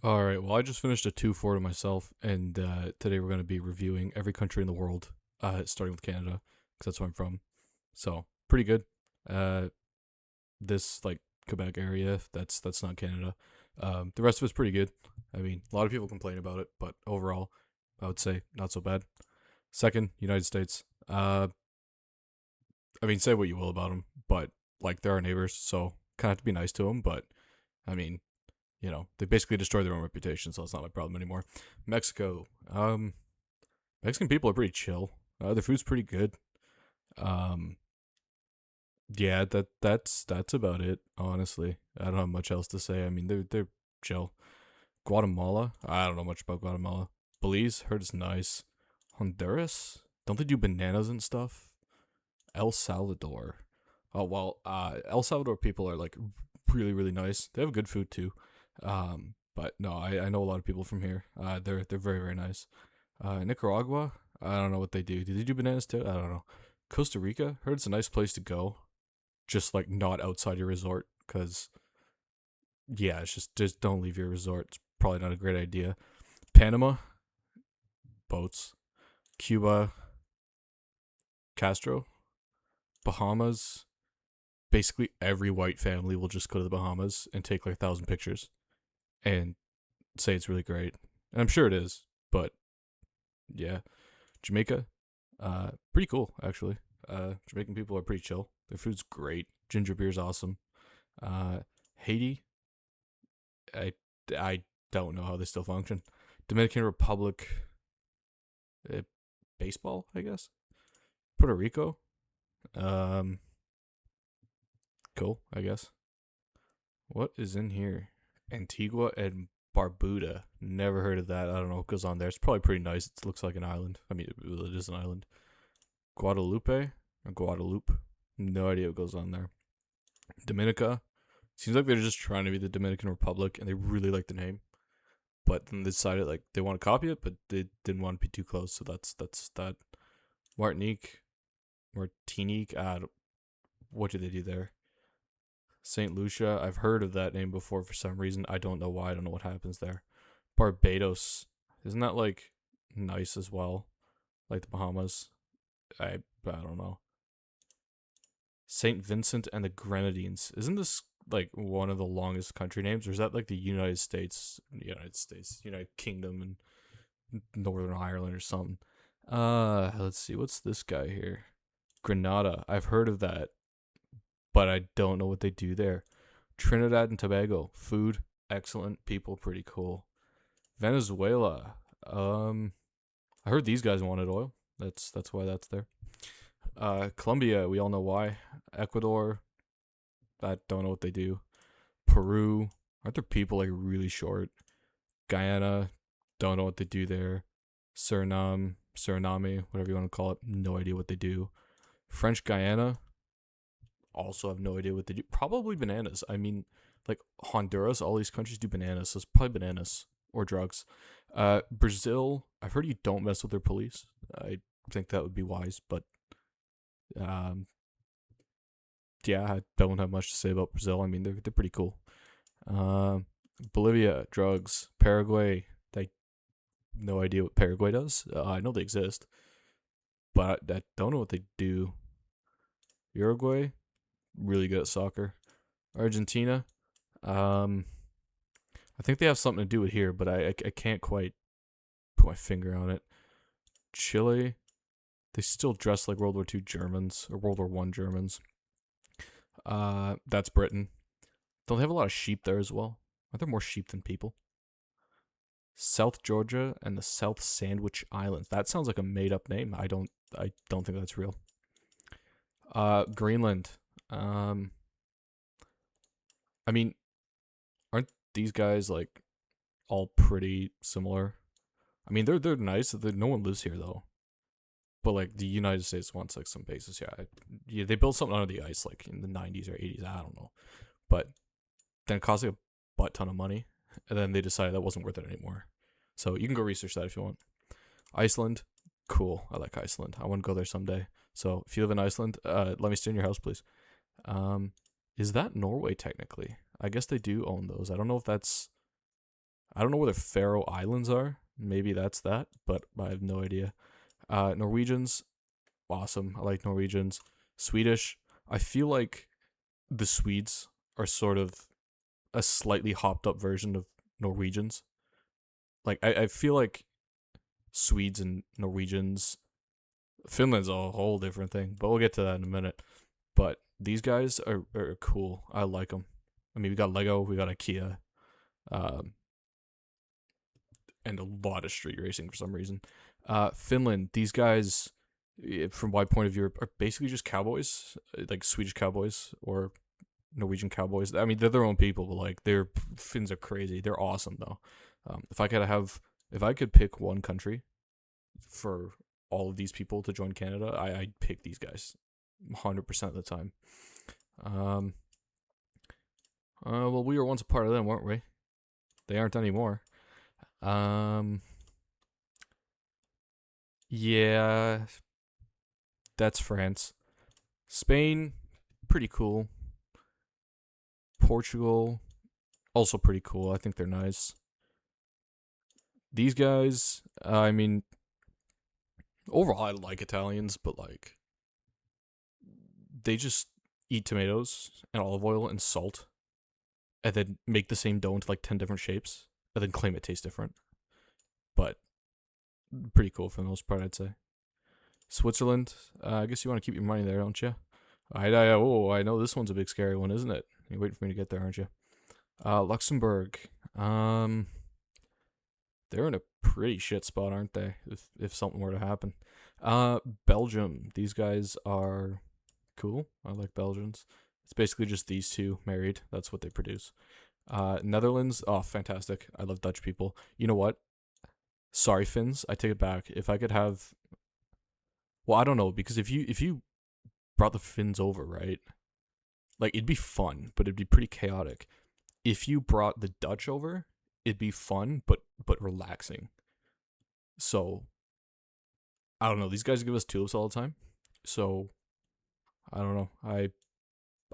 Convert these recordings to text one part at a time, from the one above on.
All right. Well, I just finished a 2-4 to myself, and today we're going to be reviewing every country in the world, starting with Canada, because that's where I'm from. So pretty good. Uh, this like Quebec area, that's not Canada. The rest of it's pretty good. I mean, a lot of people complain about it, but overall, I would say not so bad. Second, United States. I mean, say what you will about them, but like they're our neighbors, so kind of have to be nice to them. But I mean, they basically destroy their own reputation, so it's not my problem anymore. Mexico. Mexican people are pretty chill. Their food's pretty good. Um, yeah, that's about it. Honestly, I don't have much else to say. I mean, they're chill. Guatemala. I don't know much about Guatemala. Belize. Heard it's nice. Honduras. Don't they do bananas and stuff? El Salvador. Oh well. El Salvador people are like really really nice. They have good food too. But no, I know a lot of people from here. They're very very nice. Nicaragua, I don't know what they do. Do they do bananas too? I don't know. Costa Rica, heard it's a nice place to go, just like not outside your resort, cause yeah, it's just don't leave your resort. It's probably not a great idea. Panama, boats. Cuba, Castro. Bahamas, basically every white family will just go to the Bahamas and take like 1,000 pictures and say it's really great. And I'm sure it is, but yeah. Jamaica, pretty cool actually. Jamaican people are pretty chill. Their food's great. Ginger beer's awesome. Uh, Haiti, I I don't know how they still function. Dominican Republic, uh, baseball, I guess. Puerto Rico, um, cool, I guess. What is in here? Antigua and Barbuda. Never heard of that. I don't know what goes on there. It's probably pretty nice. It looks like an island. I mean, it is an island. Guadalupe or Guadalupe. No idea what goes on there. Dominica. Seems like they're just trying to be the Dominican Republic and they really like the name. But then they decided like they want to copy it, but they didn't want to be too close. So that's that. Martinique. Martinique. What do they do there? St. Lucia. I've heard of that name before for some reason. I don't know why. I don't know what happens there. Barbados. Isn't that like nice as well? Like the Bahamas? I don't know. St. Vincent and the Grenadines. Isn't this like one of the longest country names, or is that like the United States, United Kingdom, and Northern Ireland or something? Let's see. What's this guy here? Grenada. I've heard of that, but I don't know what they do there. Trinidad and Tobago. Food excellent. People pretty cool. Venezuela. I heard these guys wanted oil. That's why that's there. Colombia, we all know why. Ecuador, I don't know what they do. Peru, aren't their people like really short? Guyana, don't know what they do there. Suriname, whatever you want to call it, no idea what they do. French Guyana, also have no idea what they do. Probably bananas. I mean, like Honduras, all these countries do bananas, so it's probably bananas or drugs. Brazil, I've heard you don't mess with their police. I think that would be wise, but um, yeah, I don't have much to say about Brazil. I mean, they're pretty cool. Um, Bolivia, drugs. Paraguay, I no idea what Paraguay does. I know they exist, but I don't know what they do. Uruguay, really good at soccer. Argentina, um, I think they have something to do with here, but I can't quite put my finger on it. Chile, they still dress like World War II Germans or World War One Germans. That's Britain. Don't they have a lot of sheep there as well? Are there more sheep than people? South Georgia and the South Sandwich Islands. That sounds like a made up name. I don't think that's real. Greenland. Um I mean, aren't these guys like all pretty similar? I mean, they're nice. No one lives here though. But like the United States wants like some bases. Yeah, they built something under the ice like in the 90s or 80s. I don't know, but then it cost like a butt ton of money, and then they decided that wasn't worth it anymore. So you can go research that if you want. Iceland, cool. I like Iceland. I want to go there someday. So if you live in Iceland, let me stay in your house, please. Um, is that Norway technically? I guess they do own those. I don't know if that's I don't know where the Faroe Islands are. Maybe that's that, but I have no idea. Norwegians, awesome. I like Norwegians. Swedish, I feel like the Swedes are sort of a slightly hopped up version of Norwegians. Like I feel like Swedes and Norwegians, Finland's a whole different thing, but we'll get to that in a minute. But these guys are cool. I like them. I mean, we got Lego, we got IKEA, um, and a lot of street racing for some reason. Finland, these guys, from my point of view, are basically just cowboys, like Swedish cowboys or Norwegian cowboys. I mean, they're their own people, but like their Finns are crazy. They're awesome though. If I could pick one country for all of these people to join Canada, I'd pick these guys, 100% of the time. Um, well, we were once a part of them, weren't we? They aren't anymore. Um, yeah, that's France. Spain, pretty cool. Portugal, also pretty cool. I think they're nice. These guys, I mean, overall, I like Italians, but like, they just eat tomatoes and olive oil and salt, and then make the same dough into like 10 different shapes, and then claim it tastes different. But pretty cool for the most part, I'd say. Switzerland, I guess you want to keep your money there, don't you? I know this one's a big scary one, isn't it? You're waiting for me to get there, aren't you? Luxembourg. Um, they're in a pretty shit spot, aren't they? If something were to happen. Belgium. These guys are cool. I like Belgians. It's basically just these two married. That's what they produce. Netherlands. Oh, fantastic. I love Dutch people. You know what? Sorry, Finns. I take it back. If I could have, well, I don't know, because if you brought the Finns over, right? Like it'd be fun, but it'd be pretty chaotic. If you brought the Dutch over, it'd be fun, but relaxing. So I don't know. These guys give us tulips all the time, so I don't know.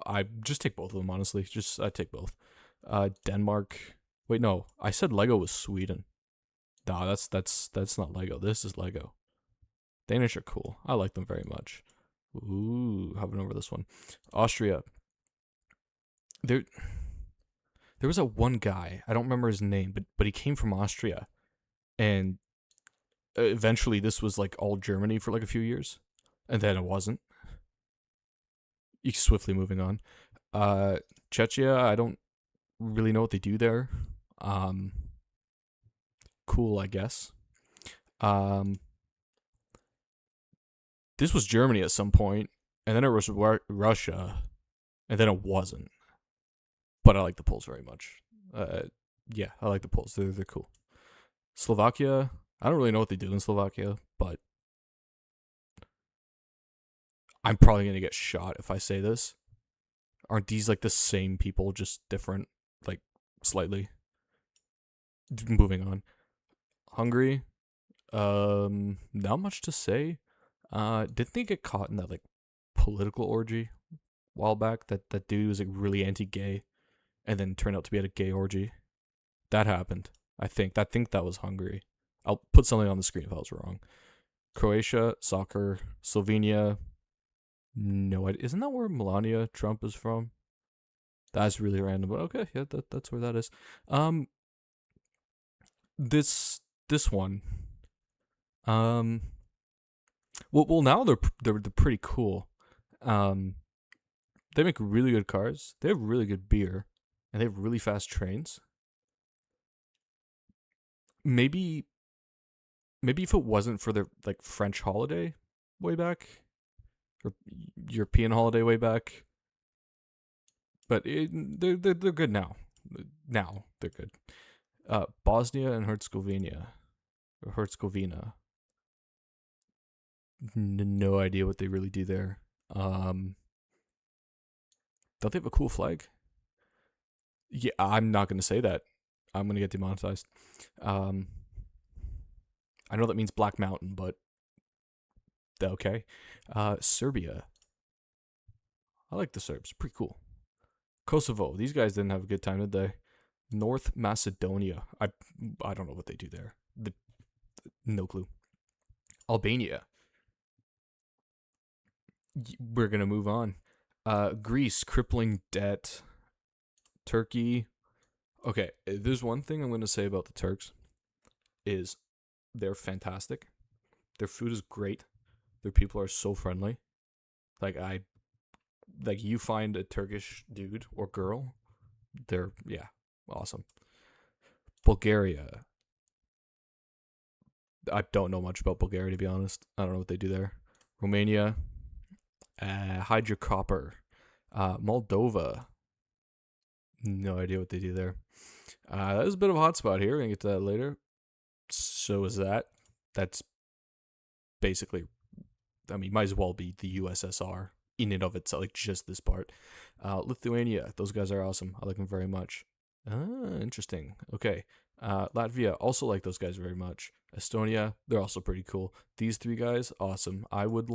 I just take both of them, honestly. Just I take both. Denmark. Wait, no. I said Lego was Sweden. Nah, that's not Lego. This is Lego. Danish are cool. I like them very much. Ooh, hopping over this one. Austria. There there was a one guy. I don't remember his name, but he came from Austria, and eventually this was like all Germany for like a few years, and then it wasn't. You swiftly moving on. Czechia. I don't really know what they do there. Um, cool, I guess. Um, this was Germany at some point, and then it was Russia, and then it wasn't. But I like the Poles very much. Yeah, I like the Poles. They're cool. Slovakia. I don't really know what they do in Slovakia, but I'm probably gonna get shot if I say this. Aren't these like the same people, just different, like slightly? Moving on. Hungary. Not much to say. Didn't they get caught in that like political orgy a while back? That dude was like really anti-gay, and then turned out to be at a gay orgy. That happened. I think that was Hungary. I'll put something on the screen if I was wrong. Croatia, soccer, Slovenia. No, isn't that where Melania Trump is from? That's really random, but okay, yeah, that's where that is. Um, this one. Um, well, now they're pretty cool. Um, they make really good cars. They have really good beer, and they have really fast trains. Maybe maybe if it wasn't for their like French holiday way back or European holiday way back, but they're good now. Now they're good. Bosnia and Herzegovina, or Herzegovina. No idea what they really do there. Um, don't they have a cool flag? Yeah, I'm not gonna say that. I'm gonna get demonetized. Um, I know that means Black Mountain, but okay. Serbia. I like the Serbs. Pretty cool. Kosovo. These guys didn't have a good time, did they? North Macedonia. I don't know what they do there. No clue. Albania. We're gonna move on. Greece, crippling debt. Turkey. Okay, there's one thing I'm gonna say about the Turks is they're fantastic. Their food is great. Their people are so friendly. Like you find a Turkish dude or girl, they're awesome. Bulgaria. I don't know much about Bulgaria, to be honest. I don't know what they do there. Romania. Hydrocopper. Moldova. No idea what they do there. That was a bit of a hotspot here. We're going to get to that later. So is that. That's basically, I mean, might as well be the USSR in and of itself, like just this part. Lithuania. Those guys are awesome. I like them very much. Interesting. Okay. Latvia. Also like those guys very much. Estonia. They're also pretty cool. These three guys, awesome. I don't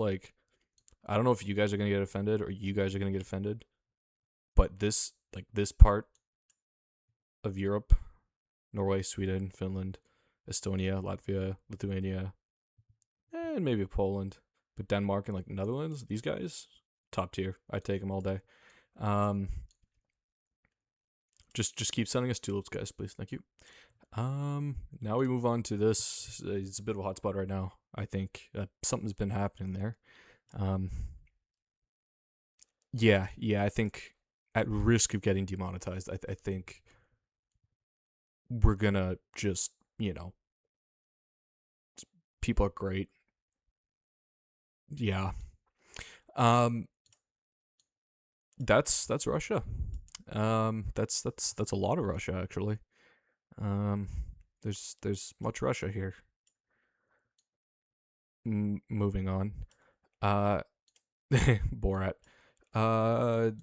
know if you guys are going to get offended or you guys are going to get offended, but this part of Europe, Norway, Sweden, Finland, Estonia, Latvia, Lithuania, and maybe Poland, but Denmark and like Netherlands, these guys, top tier. I take them all day. Just keep sending us tulips, guys, please. Thank you. Now we move on to this. It's a bit of a hotspot right now. I think something's been happening there. I think at risk of getting demonetized, I think we're gonna just, people are great. Yeah. That's Russia. That's a lot of Russia actually. There's much Russia here. Moving on. Borat.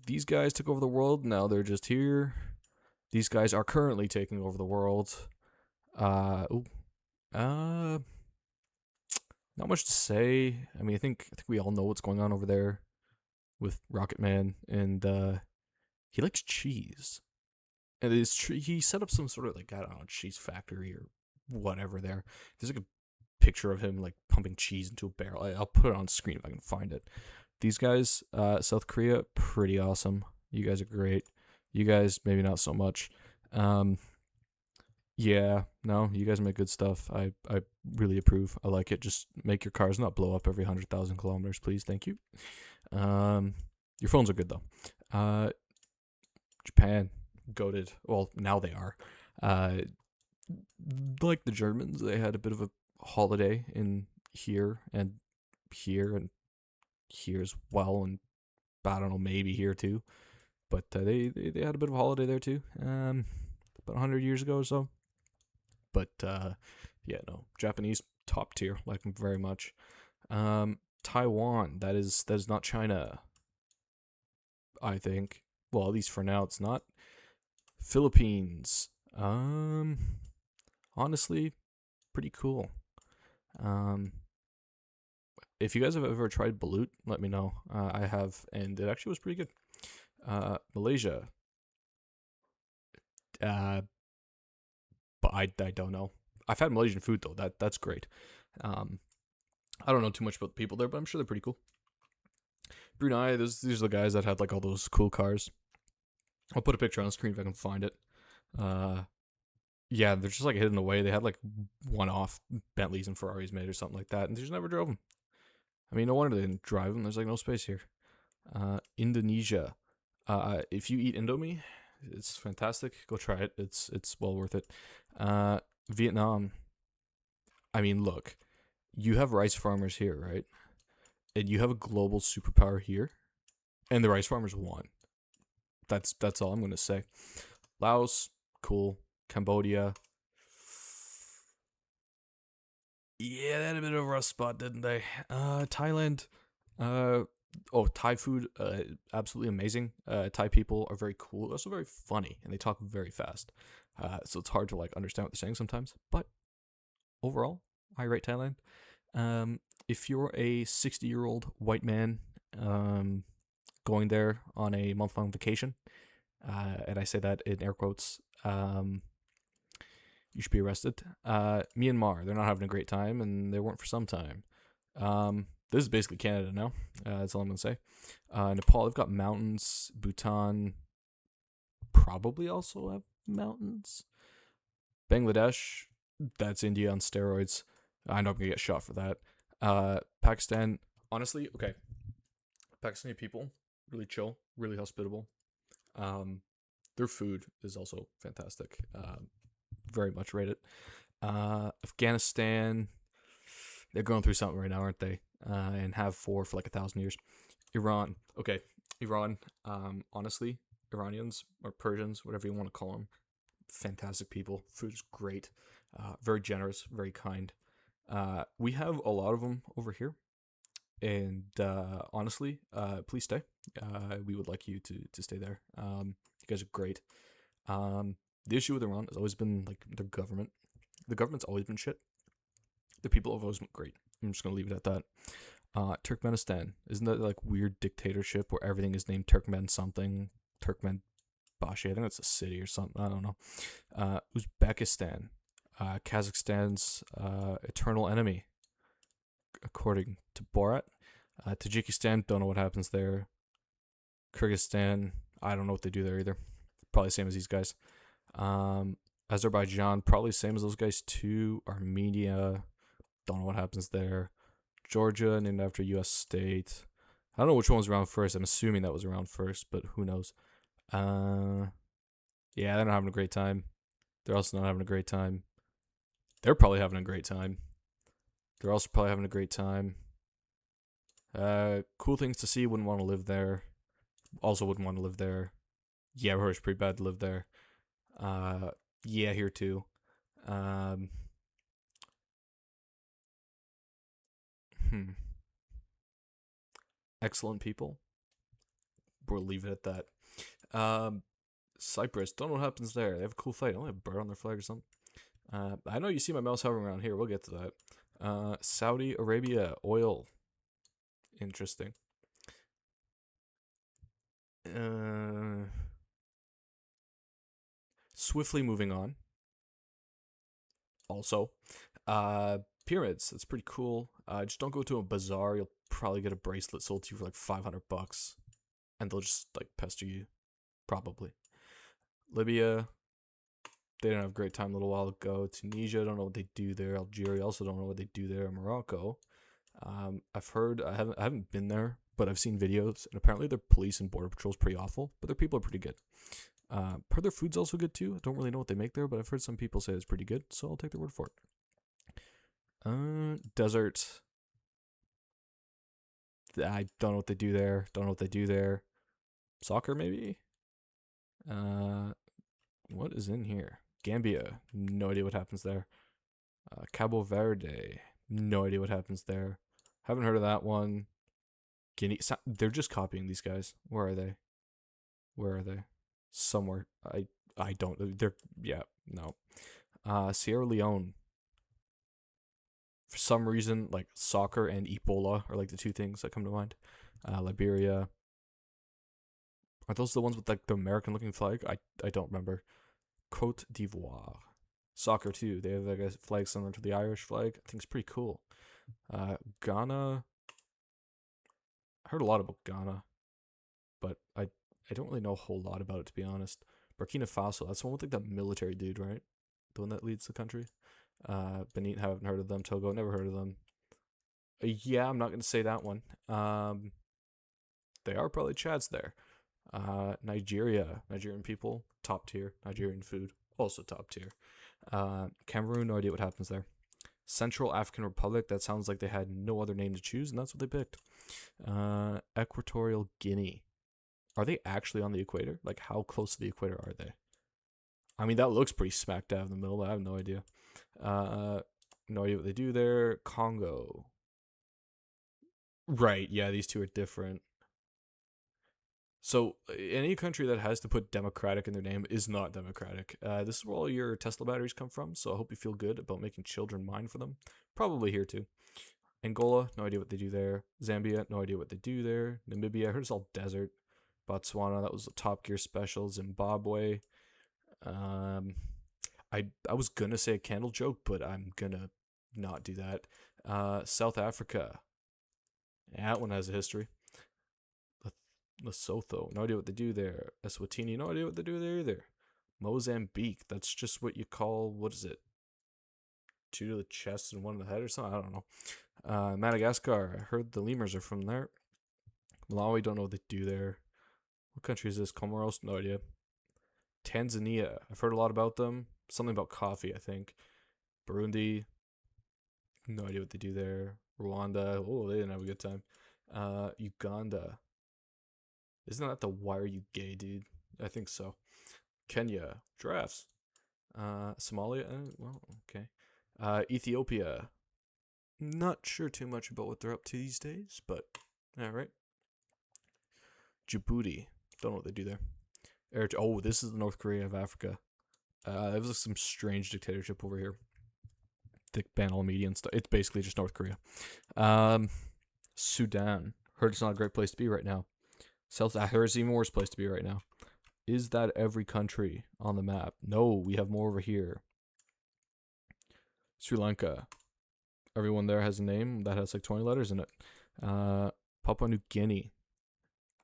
These guys took over the world. Now they're just here. These guys are currently taking over the world. Not much to say. I mean, I think we all know what's going on over there with Rocket Man, and he likes cheese. And he set up some sort of like, I don't know, cheese factory or whatever there. There's like a picture of him like pumping cheese into a barrel. I'll put it on screen if I can find it. These guys, South Korea, pretty awesome. You guys are great. You guys, maybe not so much. Yeah, no, you guys make good stuff. I really approve. I like it. Just make your cars not blow up every 100,000 kilometers, please. Thank you. Your phones are good though. Japan, goated. Well, now they are. Like the Germans, they had a bit of a holiday in here and here as well, and I don't know, maybe here too. But they had a bit of a holiday there too. About 100 years ago or so. But no, Japanese top tier, like them very much. Taiwan, that is not China, I think. Well, at least for now, it's not. Philippines, honestly, pretty cool. If you guys have ever tried balut, let me know. I have, and it actually was pretty good. Malaysia, but I don't know. I've had Malaysian food though. That's great. I don't know too much about the people there, but I'm sure they're pretty cool. Brunei, these are the guys that had like all those cool cars. I'll put a picture on the screen if I can find it. Yeah, they're just like hidden away. They had like one-off Bentleys and Ferraris made or something like that, and they just never drove them. I mean, no wonder they didn't drive them. There's like no space here. Indonesia. If you eat Indomie, it's fantastic. Go try it. It's well worth it. Vietnam. I mean, look, you have rice farmers here, right? And you have a global superpower here, and the rice farmers won. That's all I'm gonna say. Laos, cool. Cambodia. Yeah, they had a bit of a rough spot, didn't they? Thailand. Thai food, absolutely amazing. Thai people are very cool, also very funny, and they talk very fast. So it's hard to like understand what they're saying sometimes. But overall, I rate Thailand. If you're a 60-year-old white man, going there on a month-long vacation, and I say that in air quotes, Um, you should be arrested. Myanmar, they're not having a great time, and they weren't for some time. This is basically Canada now. That's all I'm gonna say. Nepal, they've got mountains. Bhutan probably also have mountains. Bangladesh, that's India on steroids. I know I'm gonna get shot for that. Pakistan, honestly, okay. Pakistani people, really chill, really hospitable. Um, their food is also fantastic. Very much rate it. Afghanistan, they're going through something right now, aren't they? And have for like 1,000 years. Iran, okay, Iran. Honestly, Iranians or Persians, whatever you want to call them, fantastic people. Food is great. Very generous, very kind. We have a lot of them over here, and honestly, please stay. We would like you to stay there. You guys are great. The issue with Iran has always been like their government. The government's always been shit. The people have always been great. I'm just gonna leave it at that. Turkmenistan, isn't that like weird dictatorship where everything is named Turkmen something? Turkmen Bashi, I think that's a city or something. I don't know. Uzbekistan, Kazakhstan's eternal enemy, according to Borat. Tajikistan, don't know what happens there. Kyrgyzstan, I don't know what they do there either. Probably same as these guys. Azerbaijan, probably same as those guys too. Armenia, don't know what happens there. Georgia, named after U.S. state. I don't know which one was around first. I'm assuming that was around first, but who knows? Yeah, they're not having a great time. They're also not having a great time. They're probably having a great time. They're also probably having a great time. Cool things to see. Wouldn't want to live there. Also wouldn't want to live there. Yeah, I heard it's pretty bad to live there. Yeah, here too. Um, hmm. Excellent people. We'll leave it at that. Cyprus. Don't know what happens there. They have a cool flag. They only have a bird on their flag or something. I know you see my mouse hovering around here. We'll get to that. Saudi Arabia. Oil. Interesting. Swiftly moving on. Also, pyramids. That's pretty cool. Just don't go to a bazaar. You'll probably get a bracelet sold to you for like $500, and they'll just like pester you. Probably. Libya. They didn't have a great time a little while ago. Tunisia. Don't know what they do there. Algeria. Also don't know what they do there. Morocco. I've heard. I haven't been there, but I've seen videos, and apparently their police and border patrol is pretty awful, but their people are pretty good. Heard their food's also good too. I don't really know what they make there, but I've heard some people say it's pretty good, so I'll take their word for it. Desert. I don't know what they do there. Don't know what they do there. Soccer maybe. What is in here? Gambia. No idea what happens there. Cabo Verde. No idea what happens there. Haven't heard of that one. Guinea. They're just copying these guys. Where are they? Where are they? Somewhere. I don't. They're yeah. No. Sierra Leone. For some reason, like soccer and Ebola are like the two things that come to mind. Liberia. Are those the ones with like the American looking flag? I don't remember. Cote d'Ivoire. Soccer too. They have like a flag similar to the Irish flag. I think it's pretty cool. Ghana. I heard a lot about Ghana, but I don't really know a whole lot about it to be honest. Burkina Faso. That's the one with like the military dude, right? The one that leads the country. Benin. Haven't heard of them. Togo. Never heard of them. Yeah, I'm not gonna say that one. They are probably Chads there. Nigeria, Nigerian people, top tier. Nigerian food, also top tier. Cameroon, no idea what happens there. Central African Republic, that sounds like they had no other name to choose, and that's what they picked. Equatorial Guinea. Are they actually on the equator? Like, how close to the equator are they? I mean, that looks pretty smack dab in the middle. I have no idea. No idea what they do there. Congo. Right, yeah, these two are different. So any country that has to put democratic in their name is not democratic. This is where all your Tesla batteries come from, so I hope you feel good about making children mine for them. Probably here too. Angola, no idea what they do there. Zambia, no idea what they do there. Namibia, I heard it's all desert. Botswana, that was a Top Gear special. Zimbabwe, Um, I was gonna say a candle joke, but I'm gonna not do that. South Africa. Yeah, that one has a history. Lesotho, no idea what they do there. Eswatini, no idea what they do there either. Mozambique, that's just what you call, what is it? Two to the chest and one to the head or something? I don't know. Madagascar, I heard the lemurs are from there. Malawi, don't know what they do there. What country is this? Comoros, no idea. Tanzania, I've heard a lot about them. Something about coffee, I think. Burundi, no idea what they do there. Rwanda, oh, they didn't have a good time. Uganda, isn't that the why are you gay, dude? I think so. Kenya, giraffes. Somalia, well, okay. Ethiopia, not sure too much about what they're up to these days, but all right. Djibouti, don't know what they do there. Oh, this is the North Korea of Africa. There's like some strange dictatorship over here. They ban all media and stuff. It's basically just North Korea. Sudan, heard it's not a great place to be right now. I heard it's even worse place to be right now. Is that every country on the map? No, we have more over here. Sri Lanka. Everyone there has a name that has like 20 letters in it. Papua New Guinea.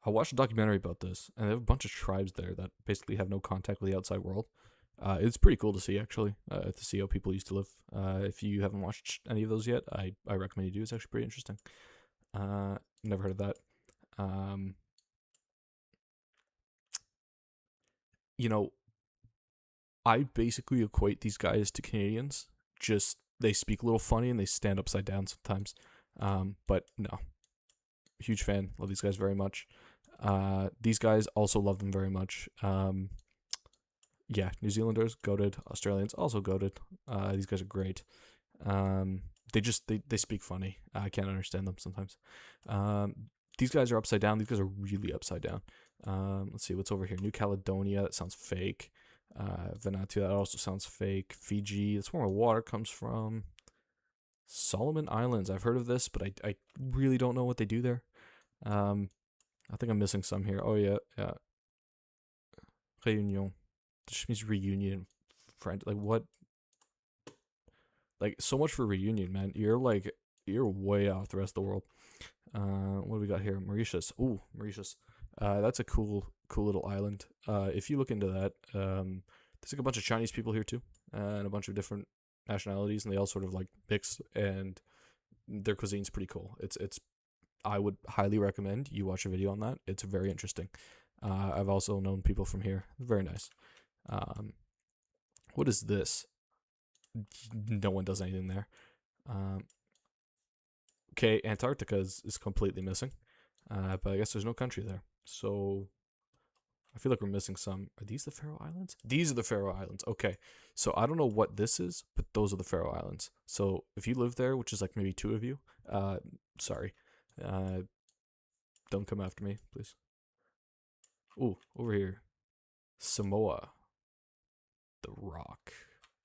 I watched a documentary about this, and they have a bunch of tribes there that basically have no contact with the outside world. It's pretty cool to see, actually, to see how people used to live. If you haven't watched any of those yet, I recommend you do. It's actually pretty interesting. Never heard of that. You know, I basically equate these guys to Canadians. Just they speak a little funny and they stand upside down sometimes. But no, huge fan. Love these guys very much. These guys also love them very much. Yeah, New Zealanders goated. Australians also goated. These guys are great. They speak funny. I can't understand them sometimes. These guys are upside down. These guys are really upside down. Let's see what's over here. New Caledonia. That sounds fake. Vanuatu. That also sounds fake. Fiji. That's where my water comes from. Solomon Islands. I've heard of this, but I really don't know what they do there. I think I'm missing some here. Oh yeah. Réunion. This just means reunion. Friend. Like what? Like so much for reunion, man. You're way off the rest of the world. What do we got here? Mauritius. Ooh, Mauritius. That's a cool little island. If you look into that, there's like a bunch of Chinese people here too, and a bunch of different nationalities, and they all sort of like mix, and their cuisine's pretty cool. It's I would highly recommend you watch a video on that. It's very interesting. I've also known people from here. Very nice. What is this? No one does anything there. Okay, Antarctica is completely missing. But I guess there's no country there. So I feel like we're missing some. Are these the Faroe Islands? These are the Faroe Islands. Okay. So I don't know what this is, but those are the Faroe Islands. So if you live there, which is like maybe two of you, sorry. Don't come after me, please. Ooh, over here. Samoa. The Rock.